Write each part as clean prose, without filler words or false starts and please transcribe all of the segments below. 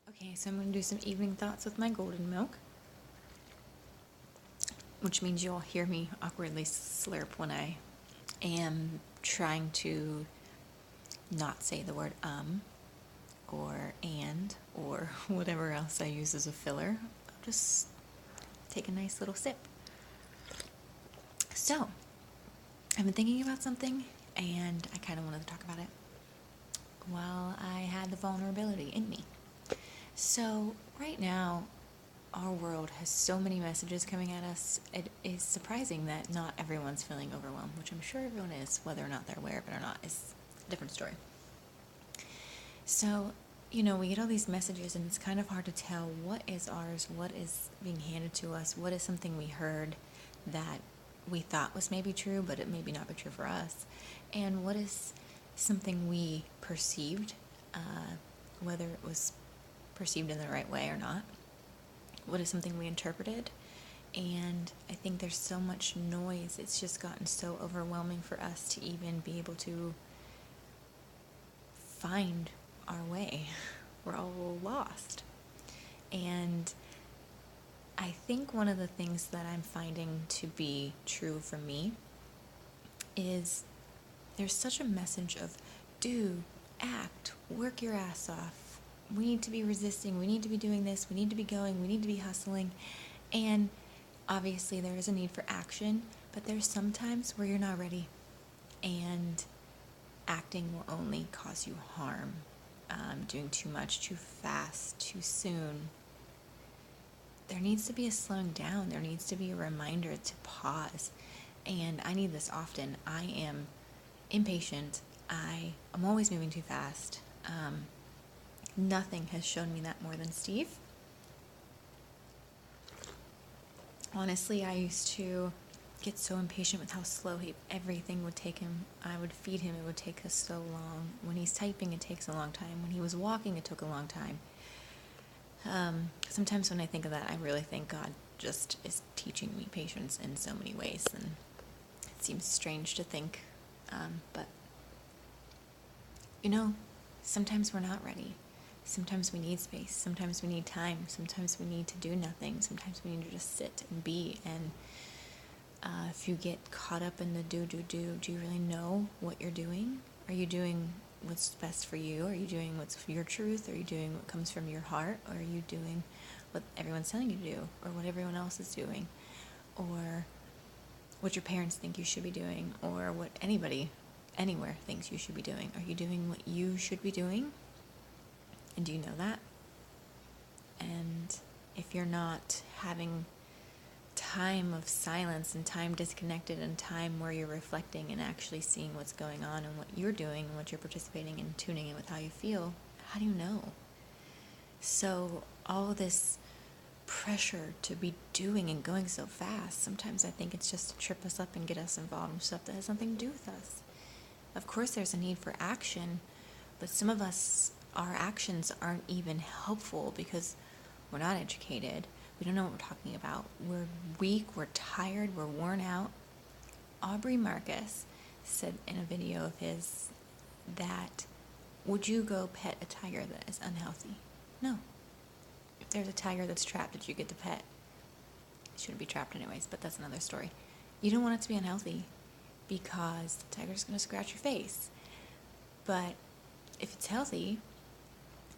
Okay, so I'm going to do some evening thoughts with my golden milk, which means you'll hear me awkwardly slurp when I am trying to not say the word or and or whatever else I use as a filler. I'll just take a nice little sip. So, I've been thinking about something and I kind of wanted to talk about it while I had the vulnerability in me. So, right now, our world has so many messages coming at us. It is surprising that not everyone's feeling overwhelmed, which I'm sure everyone is. Whether or not they're aware of it or not is a different story. So, we get all these messages, and it's kind of hard to tell what is ours, what is being handed to us, what is something we heard that we thought was maybe true, but it maybe not be true for us, and what is something we perceived, whether it was perceived in the right way or not. What is something we interpreted? And I think there's so much noise. It's just gotten so overwhelming for us to even be able to find our way. We're all lost. And I think one of the things that I'm finding to be true for me is there's such a message of do, act, work your ass off. We need to be resisting. We need to be doing this. We need to be going. We need to be hustling. And obviously there is a need for action, but there's some times where you're not ready. And acting will only cause you harm. Doing too much, too fast, too soon. There needs to be a slowing down. There needs to be a reminder to pause. And I need this often. I am impatient. I'm always moving too fast. Nothing has shown me that more than Steve. Honestly, I used to get so impatient with how slow everything would take him. I would feed him, it would take us so long. When he's typing, it takes a long time. When he was walking, it took a long time. Sometimes when I think of that, I really think God just is teaching me patience in so many ways, and it seems strange to think, but sometimes we're not ready. Sometimes we need space. Sometimes we need time. Sometimes we need to do nothing. Sometimes we need to just sit and be. And if you get caught up in the do you really know what you're doing? Are you doing what's best for you? Are you doing what's your truth? Are you doing what comes from your heart? Or are you doing what everyone's telling you to do? Or what everyone else is doing? Or what your parents think you should be doing? Or what anybody anywhere thinks you should be doing? Are you doing what you should be doing? And do you know that? And if you're not having time of silence and time disconnected and time where you're reflecting and actually seeing what's going on and what you're doing and what you're participating in, tuning in with how you feel, how do you know? So all this pressure to be doing and going so fast, sometimes I think it's just to trip us up and get us involved in stuff that has nothing to do with us. Of course there's a need for action, but some of us, our actions aren't even helpful because we're not educated. We don't know what we're talking about. We're weak, we're tired, we're worn out. Aubrey Marcus said in a video of his that, would you go pet a tiger that is unhealthy? No. If there's a tiger that's trapped that you get to pet, it shouldn't be trapped anyways, but that's another story. You don't want it to be unhealthy because the tiger's going to scratch your face. But if it's healthy,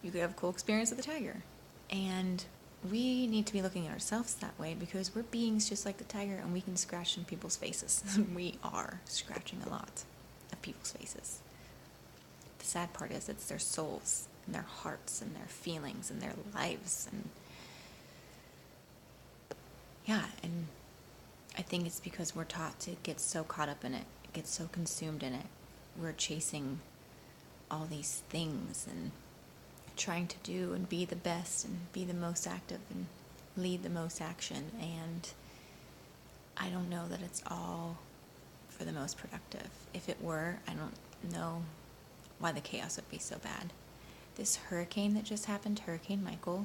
you could have a cool experience with the tiger. And we need to be looking at ourselves that way because we're beings just like the tiger and we can scratch in people's faces. We are scratching a lot of people's faces. The sad part is it's their souls and their hearts and their feelings and their lives. And yeah, and I think it's because we're taught to get so caught up in it, get so consumed in it. We're chasing all these things and trying to do and be the best and be the most active and lead the most action, and I don't know that it's all for the most productive. If it were, I don't know why the chaos would be so bad. This hurricane that just happened, Hurricane Michael,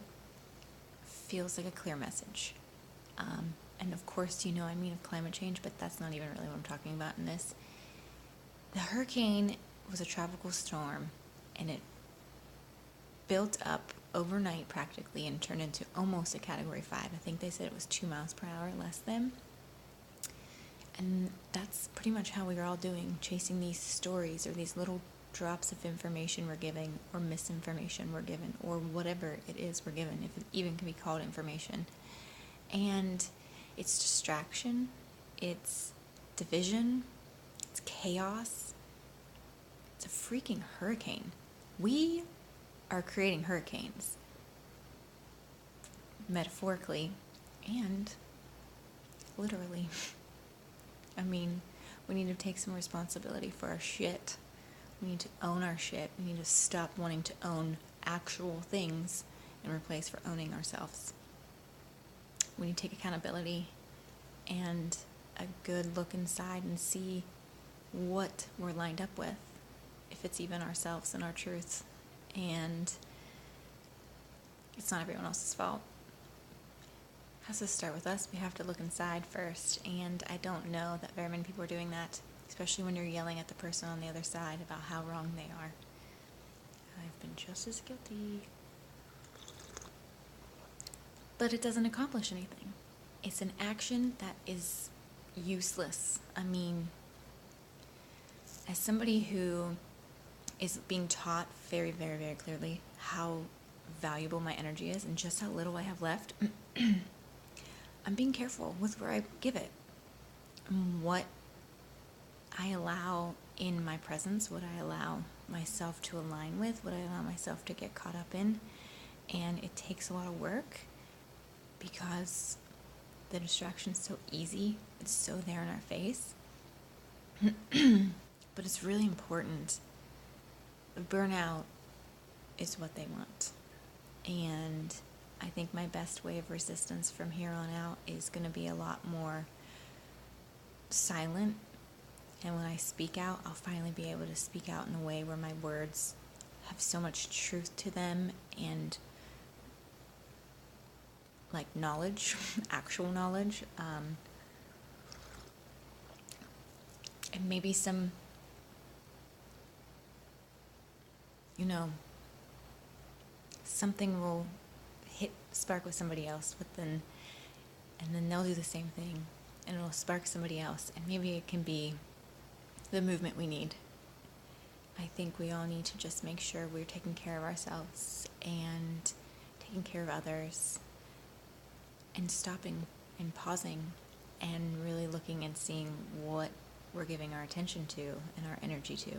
feels like a clear message. And of course, I mean of climate change, but that's not even really what I'm talking about in this. The hurricane was a tropical storm, and it built up overnight practically and turned into almost a category 5. I think they said it was 2 miles per hour less than. And that's pretty much how we are all doing, chasing these stories or these little drops of information we're giving, or misinformation we're given, or whatever it is we're given, if it even can be called information. And it's distraction, it's division, it's chaos, it's a freaking hurricane. We are creating hurricanes, metaphorically and literally. I mean, we need to take some responsibility for our shit. We need to own our shit. We need to stop wanting to own actual things and replace for owning ourselves. We need to take accountability and a good look inside and see what we're lined up with, if it's even ourselves and our truth. And it's not everyone else's fault. It has to start with us. We have to look inside first, and I don't know that very many people are doing that, especially when you're yelling at the person on the other side about how wrong they are. I've been just as guilty. But it doesn't accomplish anything. It's an action that is useless. I mean, as somebody who is being taught very, very, very clearly how valuable my energy is and just how little I have left, I'm being careful with where I give it, and what I allow in my presence, what I allow myself to align with, what I allow myself to get caught up in. And it takes a lot of work because the distraction is so easy. It's so there in our face. But it's really important. Burnout is what they want. And I think my best way of resistance from here on out is going to be a lot more silent. And when I speak out, I'll finally be able to speak out in a way where my words have so much truth to them and like knowledge, actual knowledge, and maybe some, something will spark with somebody else, and then they'll do the same thing, and it'll spark somebody else, and maybe it can be the movement we need. I think we all need to just make sure we're taking care of ourselves and taking care of others, and stopping and pausing and really looking and seeing what we're giving our attention to and our energy to.